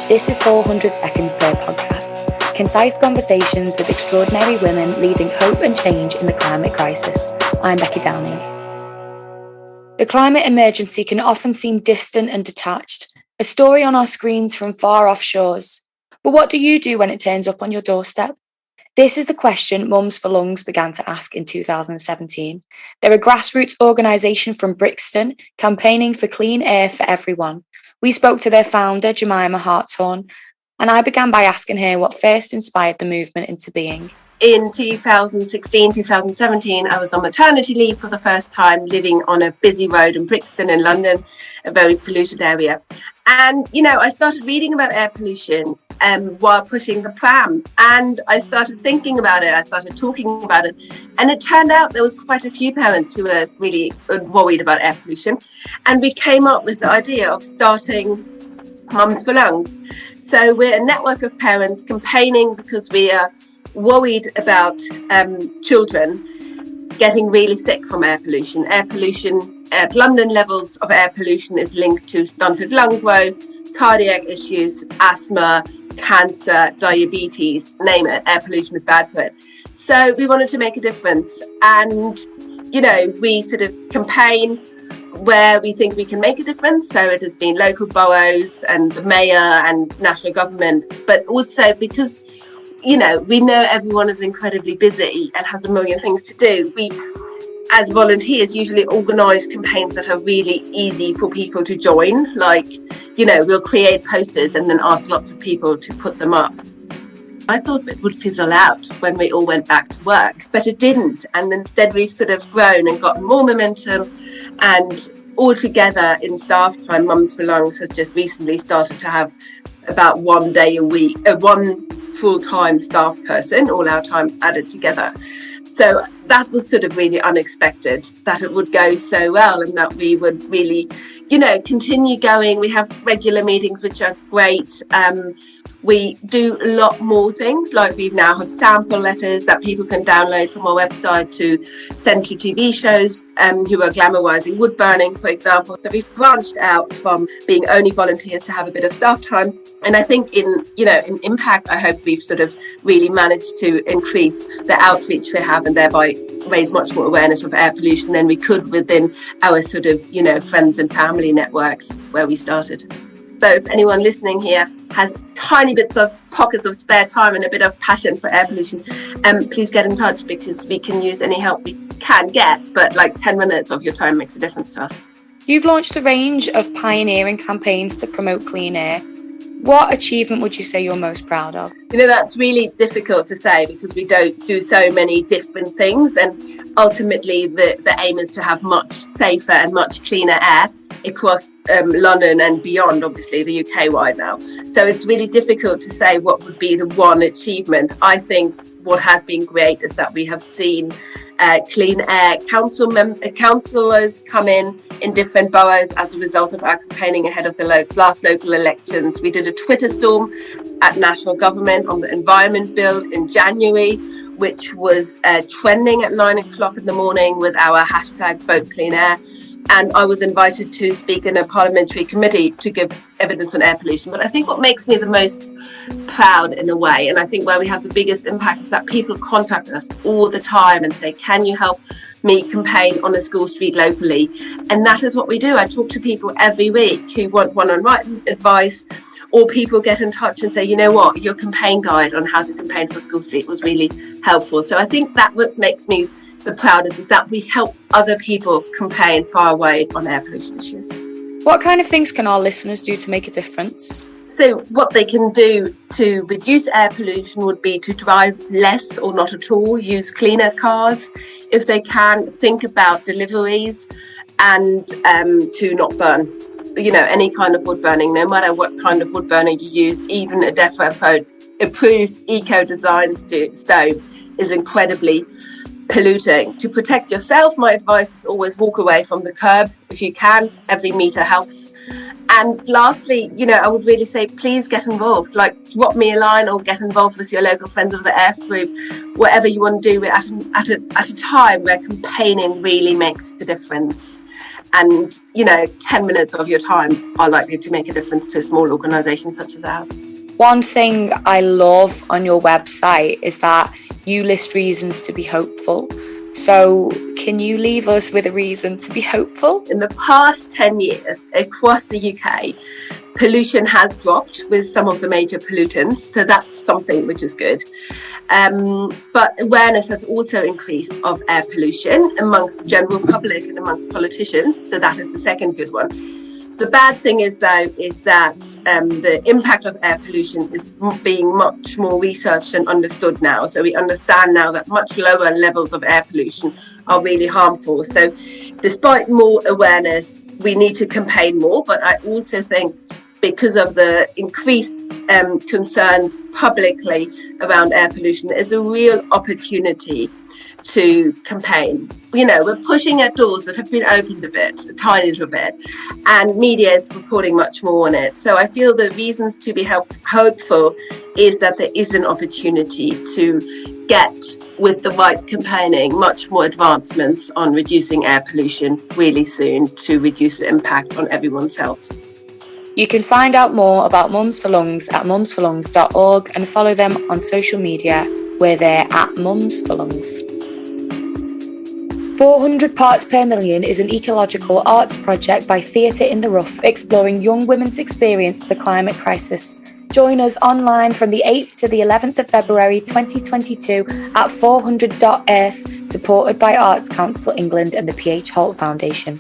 This is 400 seconds per podcast. Concise conversations with extraordinary women leading hope and change in the climate crisis. I'm Becky Downing. The climate emergency can often seem distant and detached, a story on our screens from far off shores. But what do you do when it turns up on your doorstep? This is the question Mums for Lungs began to ask in 2017. They're a grassroots organisation from Brixton, campaigning for clean air for everyone. We spoke to their founder, Jemima Hartshorn, and I began by asking her what first inspired the movement into being. In 2016, 2017, I was on maternity leave for the first time, living on a busy road in Brixton in London, a very polluted area. And, I started reading about air pollution while pushing the pram. And I started thinking about it. I started talking about it. And it turned out there was quite a few parents who were really worried about air pollution. And we came up with the idea of starting Mums for Lungs. So we're a network of parents campaigning because we are worried about children getting really sick from air pollution. Air pollution at London levels of air pollution is linked to stunted lung growth, cardiac issues, asthma, cancer, diabetes, name it. Air pollution is bad for it. So we wanted to make a difference. And, we sort of campaign where we think we can make a difference. So it has been local boroughs and the mayor and national government, but also because we know everyone is incredibly busy and has a million things to do. We, as volunteers, usually organise campaigns that are really easy for people to join. Like, we'll create posters and then ask lots of people to put them up. I thought it would fizzle out when we all went back to work, but it didn't. And instead we've sort of grown and gotten more momentum. And all together in staff time, Mums for Lungs has just recently started to have about 1 day a week, one full-time staff person, all our time added together. So that was sort of really unexpected that it would go so well and that we would really, continue going. We have regular meetings, which are great. We do a lot more things, like we now have sample letters that people can download from our website to send to TV shows who are glamorizing wood burning, for example. So we've branched out from being only volunteers to have a bit of staff time. And I think in impact, I hope we've sort of really managed to increase the outreach we have and thereby raise much more awareness of air pollution than we could within our sort of, friends and family networks where we started. So if anyone listening here has tiny bits of pockets of spare time and a bit of passion for air pollution, please get in touch because we can use any help we can get. But 10 minutes of your time makes a difference to us. You've launched a range of pioneering campaigns to promote clean air. What achievement would you say you're most proud of? That's really difficult to say because we don't do so many different things. And ultimately, the aim is to have much safer and much cleaner air across London and beyond, obviously, the UK wide now. So it's really difficult to say what would be the one achievement. I think what has been great is that we have seen clean air councillors come in different boroughs as a result of our campaigning ahead of the last local elections. We did a Twitter storm at national government on the environment bill in January, which was trending at 9 o'clock in the morning with our hashtag Vote Clean Air. And I was invited to speak in a parliamentary committee to give evidence on air pollution. But I think what makes me the most proud in a way, and I think where we have the biggest impact, is that people contact us all the time and say, can you help me campaign on a school street locally? And that is what we do. I talk to people every week who want one-on-one advice, or people get in touch and say, your campaign guide on how to campaign for school street was really helpful. So I think that what makes me the proudest is that we help other people campaign far away on air pollution issues. What kind of things can our listeners do to make a difference? So what they can do to reduce air pollution would be to drive less or not at all, use cleaner cars. If they can, think about deliveries and to not burn, any kind of wood burning, no matter what kind of wood burning you use. Even a DEFRA approved eco-designed stove is incredibly polluting. To protect yourself, my advice is always walk away from the curb if you can. Every metre helps. And lastly, I would really say, please get involved. Drop me a line or get involved with your local Friends of the Earth group. Whatever you want to do, we're at a time where campaigning really makes the difference. And, 10 minutes of your time are likely to make a difference to a small organisation such as ours. One thing I love on your website is that you list reasons to be hopeful. So can you leave us with a reason to be hopeful? In the past 10 years, across the UK, pollution has dropped with some of the major pollutants. So that's something which is good. But awareness has also increased of air pollution amongst the general public and amongst politicians. So that is the second good one. The bad thing is, though, is that the impact of air pollution is being much more researched and understood now. So we understand now that much lower levels of air pollution are really harmful. So despite more awareness, we need to campaign more. But I also think because of the increased concerns publicly around air pollution, there's a real opportunity to campaign. We're pushing at doors that have been opened a bit, a tiny little bit, and media is reporting much more on it. So I feel the reasons to be hopeful is that there is an opportunity to get, with the right campaigning, much more advancements on reducing air pollution really soon to reduce the impact on everyone's health. You can find out more about Mums for Lungs at mumsforlungs.org and follow them on social media where they're at Mums for Lungs. 400 Parts Per Million is an ecological arts project by Theatre in the Rough, exploring young women's experience of the climate crisis. Join us online from the 8th to the 11th of February 2022 at 400.earth, supported by Arts Council England and the PH Holt Foundation.